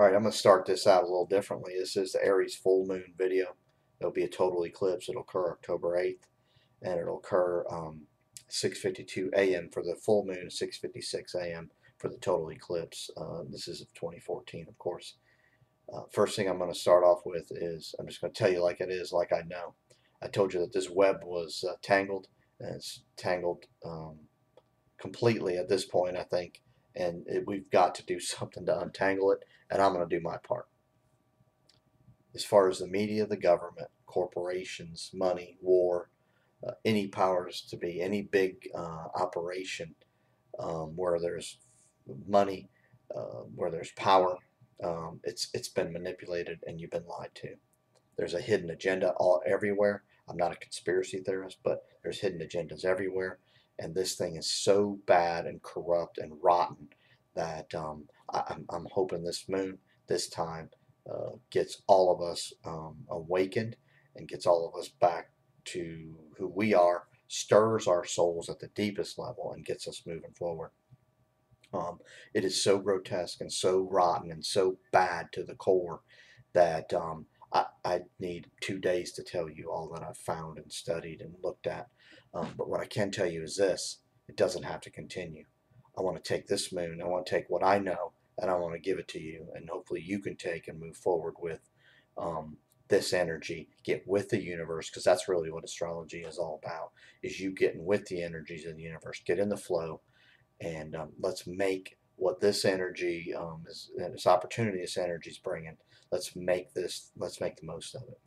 Alright, I'm going to start this out a little differently. This is the Aries full moon video. It'll be a total eclipse. It'll occur October 8th, and it'll occur 6:52 a.m. for the full moon, 6:56 a.m. for the total eclipse. This is of 2014, of course. First thing I'm going to start off with is I'm just going to tell you like it is, like I know. I told you that this web was tangled, and it's tangled completely at this point, I think, and we've got to do something to untangle it, and I'm going to do my part. As far as the media, the government, corporations, money, war, any powers to be, any big operation where there's money, where there's power, it's been manipulated and you've been lied to. There's a hidden agenda everywhere. I'm not a conspiracy theorist, but there's hidden agendas everywhere. And this thing is so bad and corrupt and rotten that I'm hoping this moon, this time, gets all of us awakened and gets all of us back to who we are, stirs our souls at the deepest level, and gets us moving forward. It is so grotesque and so rotten and so bad to the core that I need 2 days to tell you all that I've found and studied and looked at. But what I can tell you is this: it doesn't have to continue. I want to take this moon, I want to take what I know, and I want to give it to you, and hopefully you can take and move forward with this energy, get with the universe, because that's really what astrology is all about, is you getting with the energies of the universe, get in the flow, and let's make what this energy this opportunity this energy is bringing, let's make the most of it.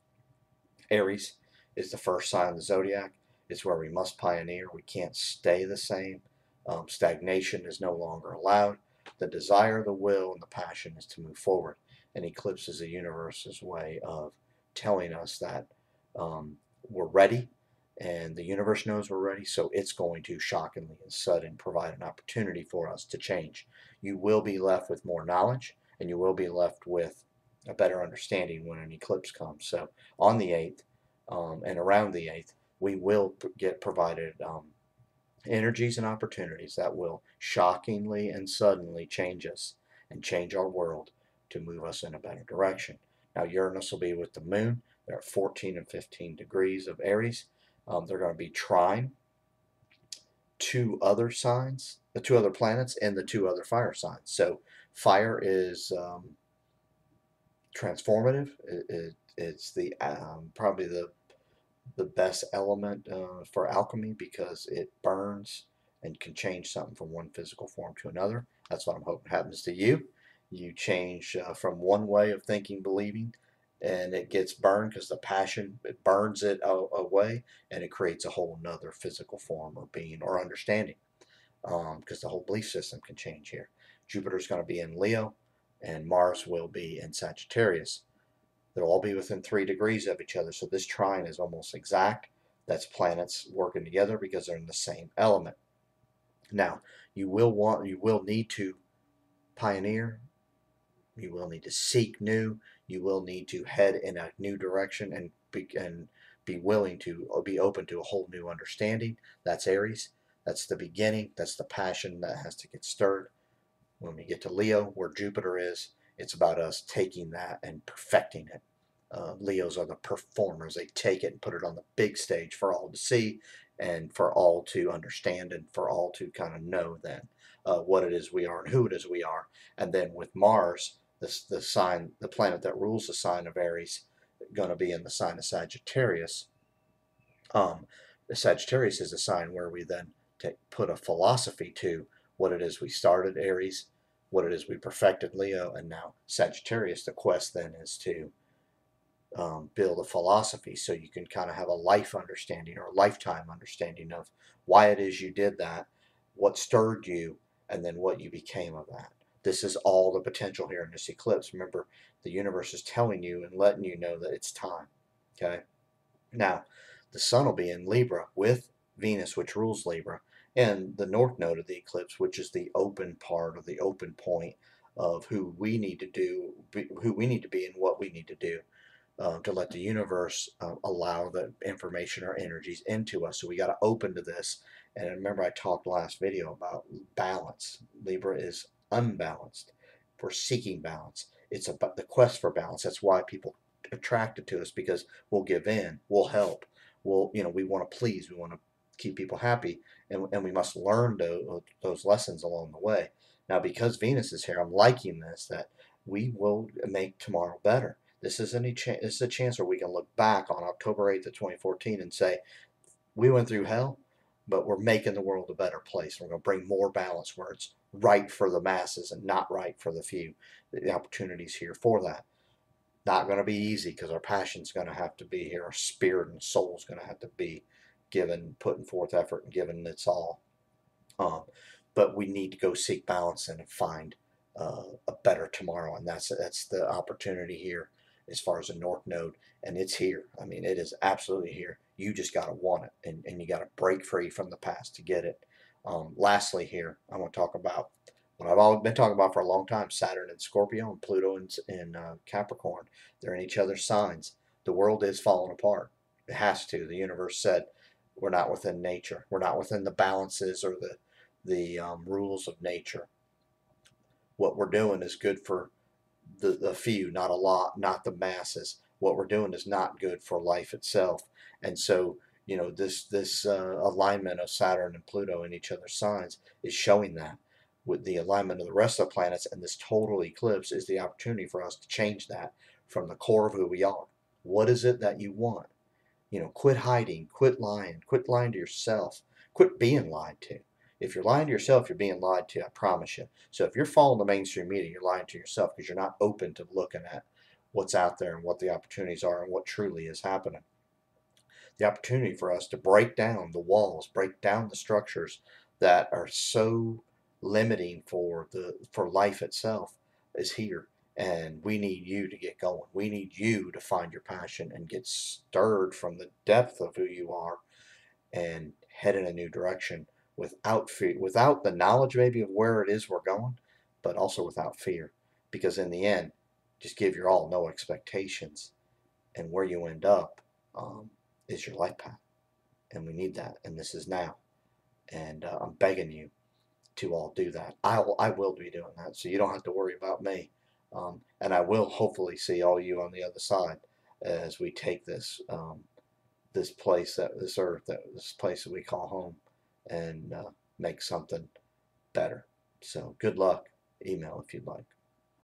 Aries is the first sign of the zodiac. It's where we must pioneer. We can't stay the same. Stagnation is no longer allowed. The desire, the will, and the passion is to move forward. And eclipse is the universe's way of telling us that we're ready, and the universe knows we're ready, so it's going to shockingly and sudden provide an opportunity for us to change. You will be left with more knowledge, and you will be left with a better understanding when an eclipse comes. So on the 8th and around the 8th, we will get provided energies and opportunities that will shockingly and suddenly change us and change our world to move us in a better direction. Now Uranus will be with the moon. They're at 14 and 15 degrees of Aries. They're going to be trine two other signs, the two other planets, and the two other fire signs. So fire is transformative. It's the probably the best element for alchemy, because it burns and can change something from one physical form to another. That's what I'm hoping happens to you. You change from one way of thinking, believing, and it gets burned because the passion, it burns it away, and it creates a whole nother physical form or being or understanding, because the whole belief system can change here. Jupiter's going to be in Leo, and Mars will be in Sagittarius. They'll all be within 3 degrees of each other, so this trine is almost exact. That's planets working together because they're in the same element. Now, you will need to pioneer. You will need to seek new. You will need to head in a new direction and be willing to be open to a whole new understanding. That's Aries. That's the beginning. That's the passion that has to get stirred. When we get to Leo, where Jupiter is, it's about us taking that and perfecting it. Leos are the performers. They take it and put it on the big stage for all to see and for all to understand and for all to kind of know then what it is we are and who it is we are. And then with Mars, the sign, the planet that rules the sign of Aries, going to be in the sign of Sagittarius. The Sagittarius is a sign where we then put a philosophy to what it is we started Aries, what it is we perfected Leo, and now Sagittarius. The quest then is to build a philosophy so you can kind of have a life understanding or a lifetime understanding of why it is you did that, what stirred you, and then what you became of that. This is all the potential here in this eclipse. Remember, the universe is telling you and letting you know that it's time. Okay? Now, the sun will be in Libra with Venus, which rules Libra, and the north node of the eclipse, which is the open part, or the open point of who we need to do, who we need to be, and what we need to do to let the universe allow the information or energies into us. So we got to open to this. And remember, I talked last video about balance. Libra is unbalanced, We're seeking balance. It's about the quest for balance. That's why people attracted to us, because we'll give in, we'll help, we want to please, we want to keep people happy, and we must learn those lessons along the way. Now, because Venus is here, I'm liking this, that we will make tomorrow better. This is this is a chance where we can look back on October 8th of 2014 and say, we went through hell, but we're making the world a better place. We're going to bring more balance where it's right for the masses and not right for the few. The opportunity's here for that. Not going to be easy, because our passion's going to have to be here. Our spirit and soul's going to have to be given, putting forth effort and giving its all. Um, but we need to go seek balance and find a better tomorrow, and that's the opportunity here as far as the North Node, and it's here. I mean, it is absolutely here. You just got to want it, and you got to break free from the past to get it. Lastly, here I want to talk about what I've always been talking about for a long time: Saturn in Scorpio and Pluto in Capricorn. They're in each other's signs. The world is falling apart. It has to. The universe said we're not within nature. We're not within the balances or the rules of nature. What we're doing is good for the few, not a lot, not the masses. What we're doing is not good for life itself. And so, this alignment of Saturn and Pluto in each other's signs is showing that. With the alignment of the rest of the planets and this total eclipse is the opportunity for us to change that from the core of who we are. What is it that you want? Quit hiding, quit lying to yourself, quit being lied to. If you're lying to yourself, you're being lied to, I promise you. So if you're following the mainstream media, you're lying to yourself, because you're not open to looking at what's out there and what the opportunities are and what truly is happening. The opportunity for us to break down the walls, break down the structures that are so limiting for life itself is here. And we need you to get going. We need you to find your passion and get stirred from the depth of who you are and head in a new direction without fear, without the knowledge maybe of where it is we're going, but also without fear. Because in the end, just give your all, no expectations, and where you end up is your life path. And we need that, and this is now. And I'm begging you to all do that. I will be doing that, so you don't have to worry about me. And I will hopefully see all you on the other side as we take this place, this earth, this place that we call home, and make something better. So good luck. Email if you'd like.